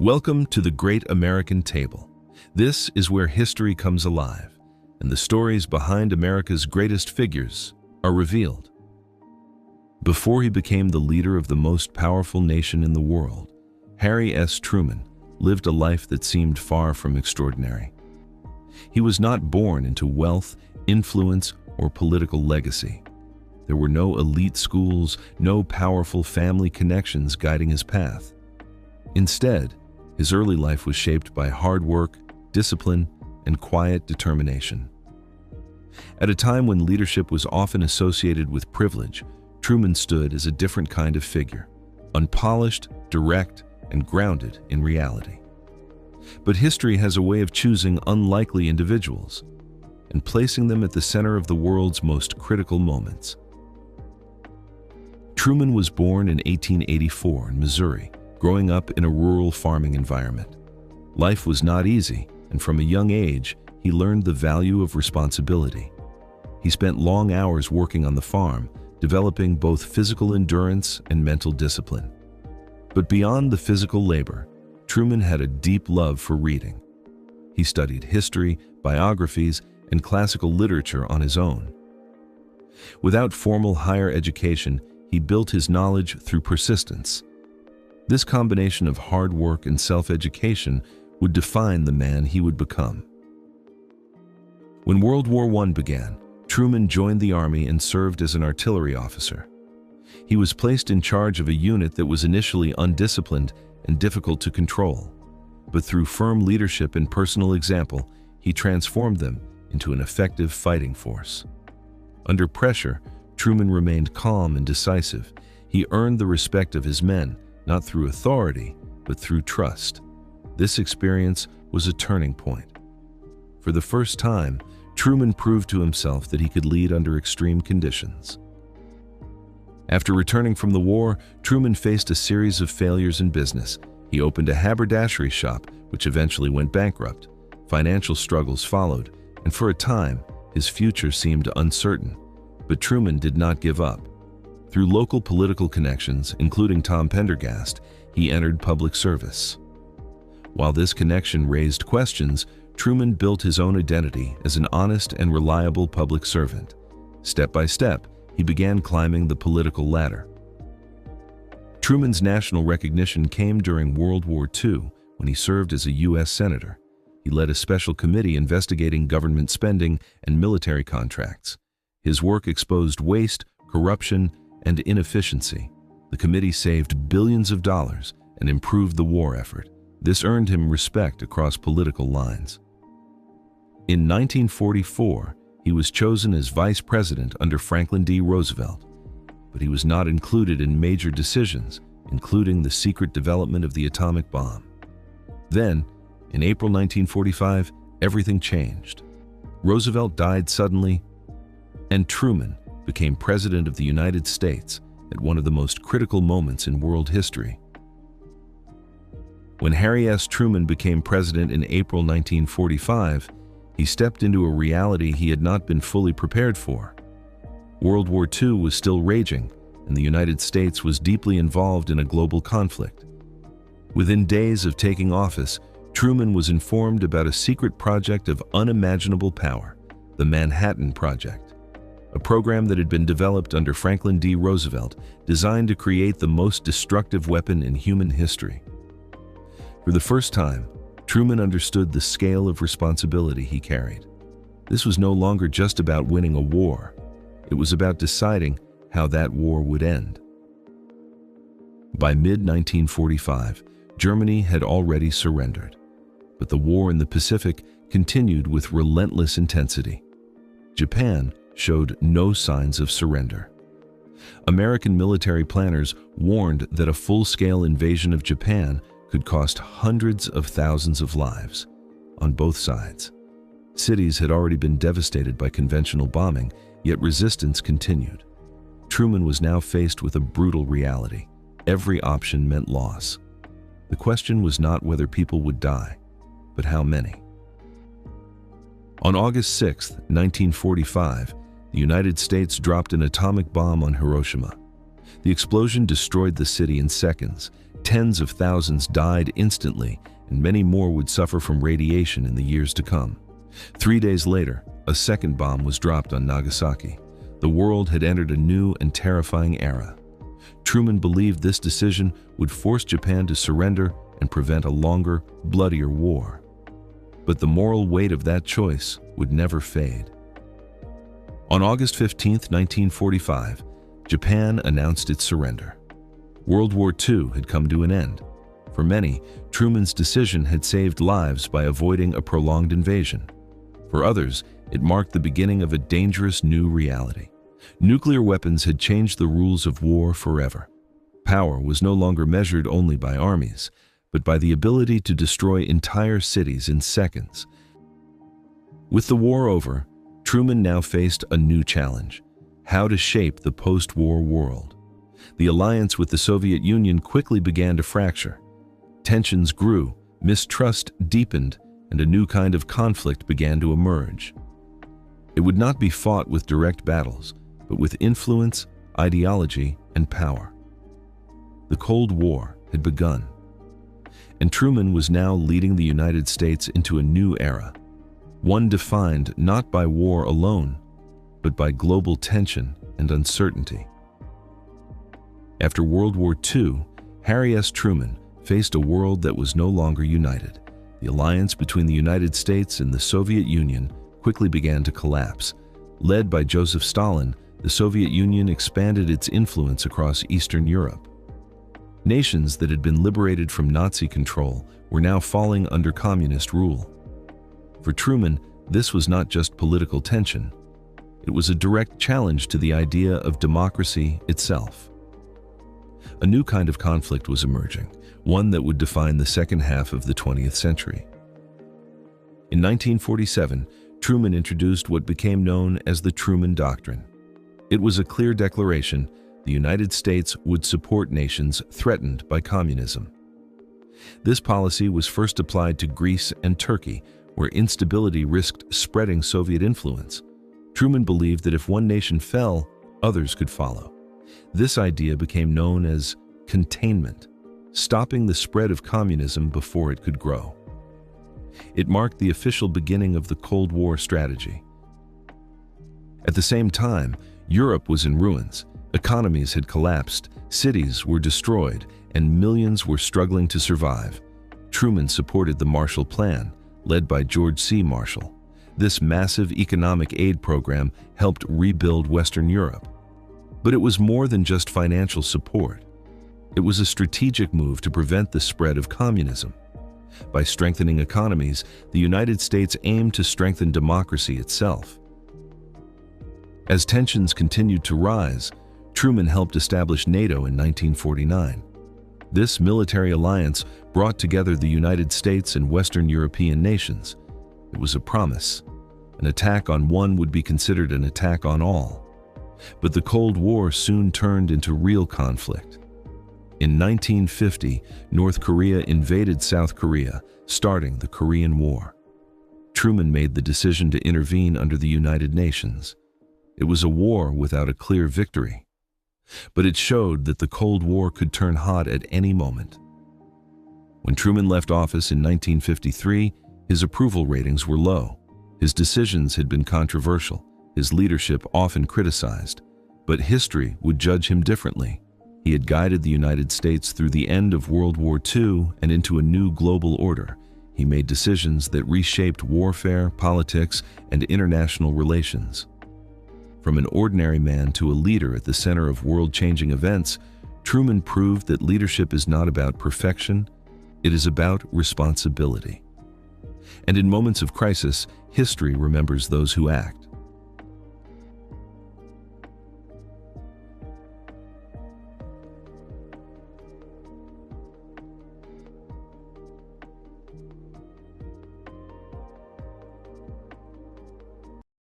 Welcome to the Great American Table. This is where history comes alive, and the stories behind America's greatest figures are revealed. Before he became the leader of the most powerful nation in the world, Harry S. Truman lived a life that seemed far from extraordinary. He was not born into wealth, influence, or political legacy. There were no elite schools, no powerful family connections guiding his path. Instead, his early life was shaped by hard work, discipline, and quiet determination. At a time when leadership was often associated with privilege, Truman stood as a different kind of figure, unpolished, direct, and grounded in reality. But history has a way of choosing unlikely individuals and placing them at the center of the world's most critical moments. Truman was born in 1884 in Missouri, growing up in a rural farming environment. Life was not easy, and from a young age, he learned the value of responsibility. He spent long hours working on the farm, developing both physical endurance and mental discipline. But beyond the physical labor, Truman had a deep love for reading. He studied history, biographies, and classical literature on his own. Without formal higher education, he built his knowledge through persistence. This combination of hard work and self-education would define the man he would become. When World War I began, Truman joined the Army and served as an artillery officer. He was placed in charge of a unit that was initially undisciplined and difficult to control. But through firm leadership and personal example, he transformed them into an effective fighting force. Under pressure, Truman remained calm and decisive. He earned the respect of his men, not through authority, but through trust. This experience was a turning point. For the first time, Truman proved to himself that he could lead under extreme conditions. After returning from the war, Truman faced a series of failures in business. He opened a haberdashery shop, which eventually went bankrupt. Financial struggles followed, and for a time, his future seemed uncertain. But Truman did not give up. Through local political connections, including Tom Pendergast, he entered public service. While this connection raised questions, Truman built his own identity as an honest and reliable public servant. Step by step, he began climbing the political ladder. Truman's national recognition came during World War II when he served as a U.S. Senator. He led a special committee investigating government spending and military contracts. His work exposed waste, corruption, and inefficiency. The committee saved billions of dollars and improved the war effort. This earned him respect across political lines. In 1944, he was chosen as vice president under Franklin D. Roosevelt, but he was not included in major decisions, including the secret development of the atomic bomb. Then, in April 1945, everything changed. Roosevelt died suddenly, and Truman became President of the United States at one of the most critical moments in world history. When Harry S. Truman became president in April 1945, he stepped into a reality he had not been fully prepared for. World War II was still raging, and the United States was deeply involved in a global conflict. Within days of taking office, Truman was informed about a secret project of unimaginable power, the Manhattan Project, a program that had been developed under Franklin D. Roosevelt, designed to create the most destructive weapon in human history. For the first time, Truman understood the scale of responsibility he carried. This was no longer just about winning a war. It was about deciding how that war would end. By mid-1945, Germany had already surrendered, but the war in the Pacific continued with relentless intensity. Japan showed no signs of surrender. American military planners warned that a full-scale invasion of Japan could cost hundreds of thousands of lives on both sides. Cities had already been devastated by conventional bombing, yet resistance continued. Truman was now faced with a brutal reality. Every option meant loss. The question was not whether people would die, but how many. On August 6, 1945, the United States dropped an atomic bomb on Hiroshima. The explosion destroyed the city in seconds. Tens of thousands died instantly, and many more would suffer from radiation in the years to come. 3 days later, a second bomb was dropped on Nagasaki. The world had entered a new and terrifying era. Truman believed this decision would force Japan to surrender and prevent a longer, bloodier war. But the moral weight of that choice would never fade. On August 15, 1945, Japan announced its surrender. World War II had come to an end. For many, Truman's decision had saved lives by avoiding a prolonged invasion. For others, it marked the beginning of a dangerous new reality. Nuclear weapons had changed the rules of war forever. Power was no longer measured only by armies, but by the ability to destroy entire cities in seconds. With the war over, Truman now faced a new challenge: how to shape the post-war world. The alliance with the Soviet Union quickly began to fracture. Tensions grew, mistrust deepened, and a new kind of conflict began to emerge. It would not be fought with direct battles, but with influence, ideology, and power. The Cold War had begun, and Truman was now leading the United States into a new era, one defined not by war alone, but by global tension and uncertainty. After World War II, Harry S. Truman faced a world that was no longer united. The alliance between the United States and the Soviet Union quickly began to collapse. Led by Joseph Stalin, the Soviet Union expanded its influence across Eastern Europe. Nations that had been liberated from Nazi control were now falling under communist rule. For Truman, this was not just political tension. It was a direct challenge to the idea of democracy itself. A new kind of conflict was emerging, one that would define the second half of the 20th century. In 1947, Truman introduced what became known as the Truman Doctrine. It was a clear declaration: the United States would support nations threatened by communism. This policy was first applied to Greece and Turkey, where instability risked spreading Soviet influence. Truman believed that if one nation fell, others could follow. This idea became known as containment, stopping the spread of communism before it could grow. It marked the official beginning of the Cold War strategy. At the same time, Europe was in ruins. Economies had collapsed, cities were destroyed, and millions were struggling to survive. Truman supported the Marshall Plan, led by George C. Marshall. This massive economic aid program helped rebuild Western Europe. But it was more than just financial support. It was a strategic move to prevent the spread of communism. By strengthening economies, the United States aimed to strengthen democracy itself. As tensions continued to rise, Truman helped establish NATO in 1949. This military alliance brought together the United States and Western European nations. It was a promise. An attack on one would be considered an attack on all. But the Cold War soon turned into real conflict. In 1950, North Korea invaded South Korea, starting the Korean War. Truman made the decision to intervene under the United Nations. It was a war without a clear victory, but it showed that the Cold War could turn hot at any moment. When Truman left office in 1953, his approval ratings were low. His decisions had been controversial, his leadership often criticized, but history would judge him differently. He had guided the United States through the end of World War II and into a new global order. He made decisions that reshaped warfare, politics, and international relations. From an ordinary man to a leader at the center of world-changing events, Truman proved that leadership is not about perfection, it is about responsibility. And in moments of crisis, history remembers those who act.